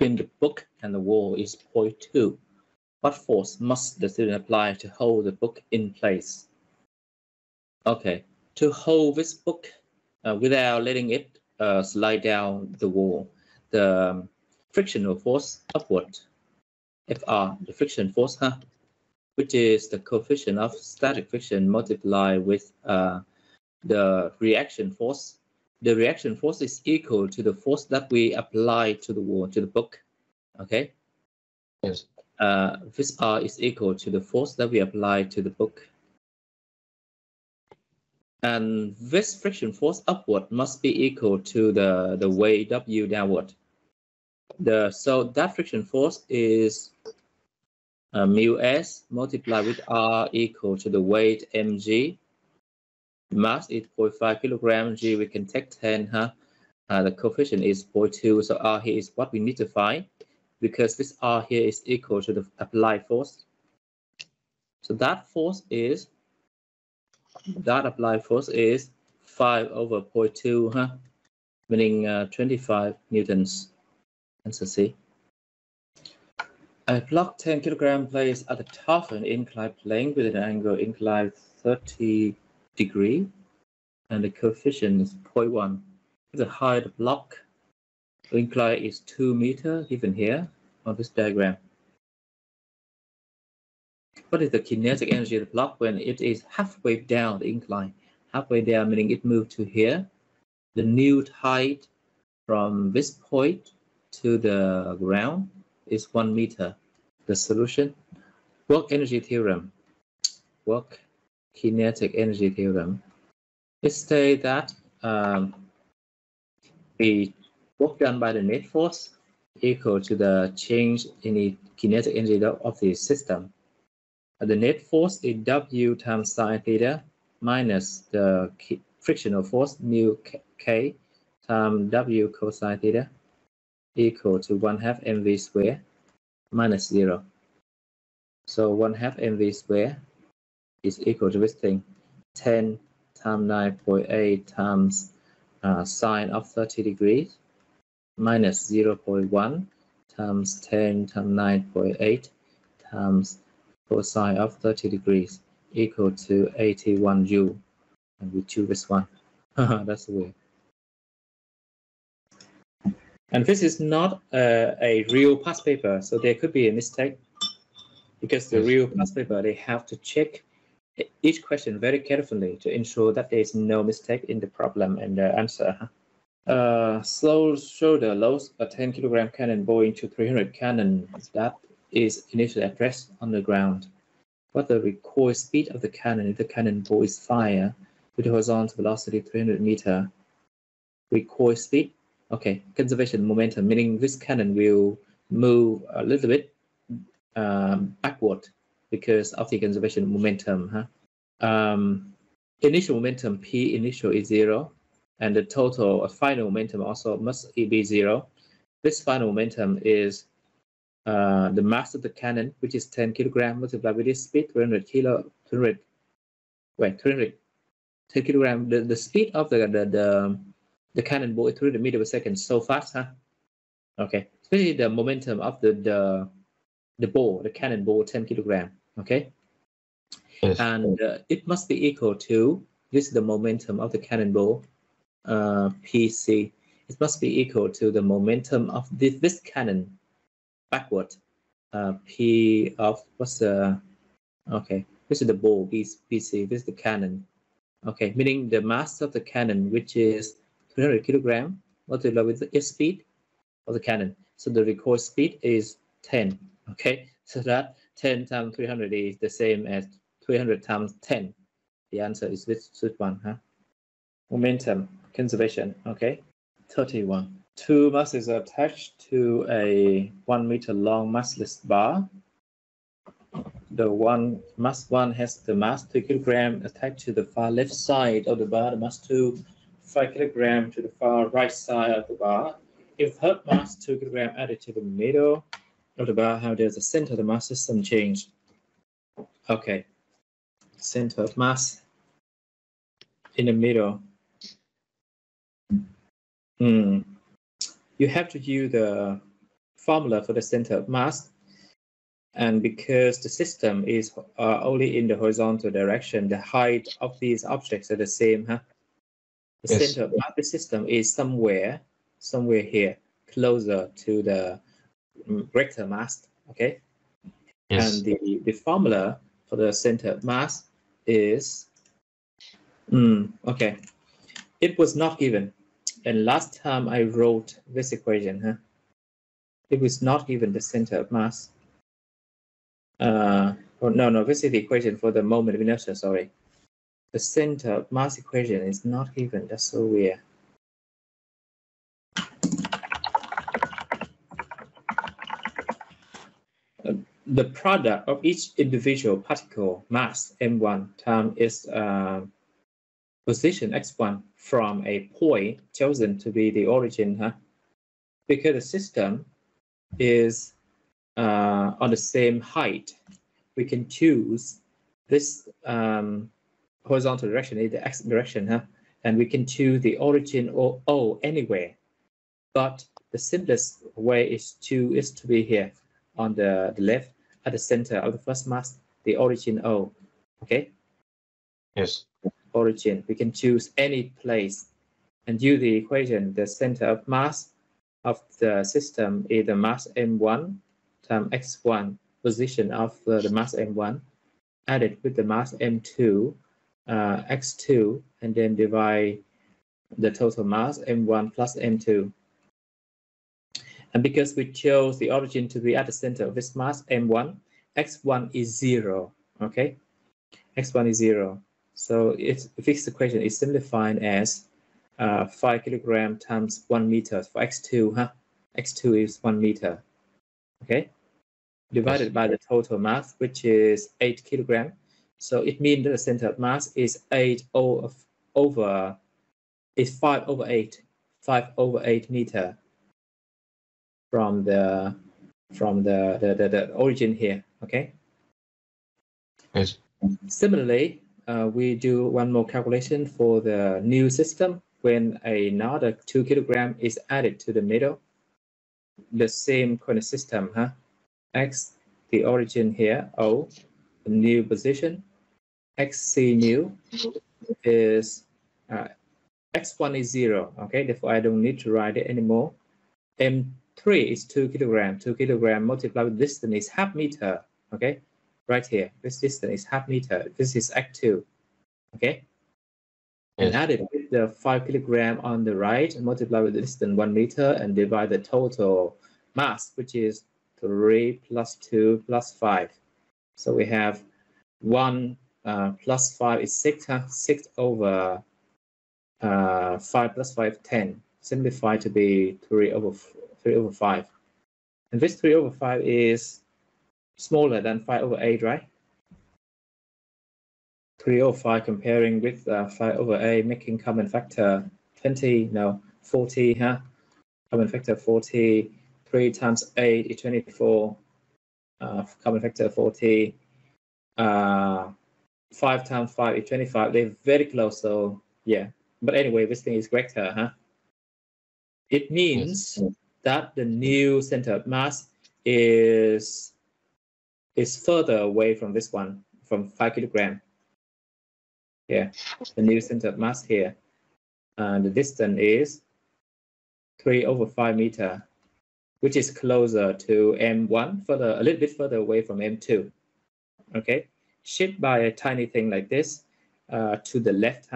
between the book and the wall is 0.2. What force must the student apply to hold the book in place? Okay, to hold this book without letting it slide down the wall, the frictional force upward, Fr, the friction force, which is the coefficient of static friction multiplied with the reaction force. The reaction force is equal to the force that we apply to the wall, to the book. Okay. Yes. This R is equal to the force that we apply to the book. And this friction force upward must be equal to the weight W downward. So that friction force is mu S multiplied with R equal to the weight mg. Mass is 0.5 kilogram. G we can take 10. The coefficient is 0.2. So R here is what we need to find, because this R here is equal to the applied force. So that applied force is 5 over 0.2, meaning 25 newtons. Answer C. A block 10 kilogram placed at the top of an inclined plane with an angle inclined 30 degree, and the coefficient is 0.1. The height of the block incline is 2 meters, given here on this diagram. What is the kinetic energy of the block when it is halfway down the incline? Halfway down meaning it moved to here. The new height from this point to the ground is 1 meter. The solution: work energy theorem. Work kinetic energy theorem. It states that the work done by the net force equal to the change in the kinetic energy of the system. The net force is W times sine theta minus the frictional force mu K times W cosine theta equal to 1/2 mv square minus 0. So 1/2 mv square is equal to this thing, 10 times 9.8 times sine of 30 degrees minus 0.1 times 10 times 9.8 times cosine of 30 degrees equal to 81 joule. And we choose this one. That's the way. And this is not a real past paper, so there could be a mistake, because the real past paper, they have to check each question very carefully to ensure that there is no mistake in the problem and the answer. Show the load a 10 kilogram cannonball into 300 cannon that is initially addressed on the ground. What the recoil speed of the cannon if the cannonball is fired with horizontal velocity 300 meter? Recoil speed. Okay, conservation momentum, meaning this cannon will move a little bit backward because of the conservation momentum. Initial momentum P initial is 0, and the total final momentum also must be 0. This final momentum is the mass of the cannon, which is 10 kilogram multiplied with this speed, 10 kilogram. The speed of the cannonball is 300 meters per second, so fast, Okay, especially the momentum of the ball, the cannonball, 10 kilogram. Okay, yes. And it must be equal to this is the momentum of the cannonball, PC. It must be equal to the momentum of this cannon backward, P of what's the okay? This is the ball, PC. This is the cannon. Okay, meaning the mass of the cannon, which is 300 kilogram, multiplied with the speed of the cannon. So the recoil speed is 10. Okay, so that 10 times 300 is the same as 300 times 10. The answer is this one, Momentum conservation. Okay, 31. Two masses are attached to a 1 meter long massless bar. The mass 1 has the mass 2 kilogram attached to the far left side of the bar. The mass 2, 5 kilogram to the far right side of the bar. If third mass 2 kilogram added to the middle of the bar, how does the center of the mass system change? Okay, center of mass in the middle. You have to use the formula for the center of mass. And because the system is only in the horizontal direction, the height of these objects are the same. The center of mass of the system is somewhere here, closer to the greater mass. Okay. And the formula for the center of mass is okay. It was not given, and last time I wrote this equation, it was not given the center of mass. No, this is the equation for the moment of inertia. Sorry, the center of mass equation is not given. That's so weird. The product of each individual particle mass m1 times its position x1 from a point chosen to be the origin, because the system is on the same height, we can choose this horizontal direction in the x direction, and we can choose the origin or O anywhere. But the simplest way is to be here on the left at the center of the first mass, the origin O. Okay. Yes. Origin. We can choose any place and use the equation. The center of mass of the system is the mass m1 times x1 position of the mass m1 added with the mass m2 x2, and then divide the total mass m1 plus m2. And because we chose the origin to be at the center of this mass m1, x1 is 0. Okay, x1 is 0. So its fixed equation is simplified as 5 kilogram times 1 meter for x2. X2 is 1 meter. Okay, divided by the total mass, which is 8 kilogram. So it means that the center of mass is 5 over 8. 5 over 8 meter from the origin here. Okay. Yes. Similarly, we do one more calculation for the new system when another 2 kilogram is added to the middle. The same kind of system, x, the origin here, O, the new position, xc new is x1 is 0. Okay, therefore I don't need to write it anymore. M3 is 2 kilogram. 2 kilogram multiplied with distance is half meter. Okay, right here, this distance is half meter. This is x2. Okay, and added with the 5 kilogram on the right, multiply with the distance 1 meter, and divide the total mass, which is 3 plus 2 plus 5. So we have 1 plus 5 is 6. 6 over 5 plus 5, 10. Simplify to be 3 over 5. And this 3 over 5 is smaller than 5 over 8, right? 3 over 5 comparing with 5 over 8, making common factor 40, common factor 40. 3 times 8 is 24, common factor 40. 5 times 5 is 25. They're very close, so yeah. But anyway, this thing is greater, It means that the new center of mass is further away from this one, from 5 kilogram. Yeah, the new center of mass here. And the distance is 3 over 5 meter, which is closer to M1, a little bit further away from M2. Okay, shift by a tiny thing like this to the left,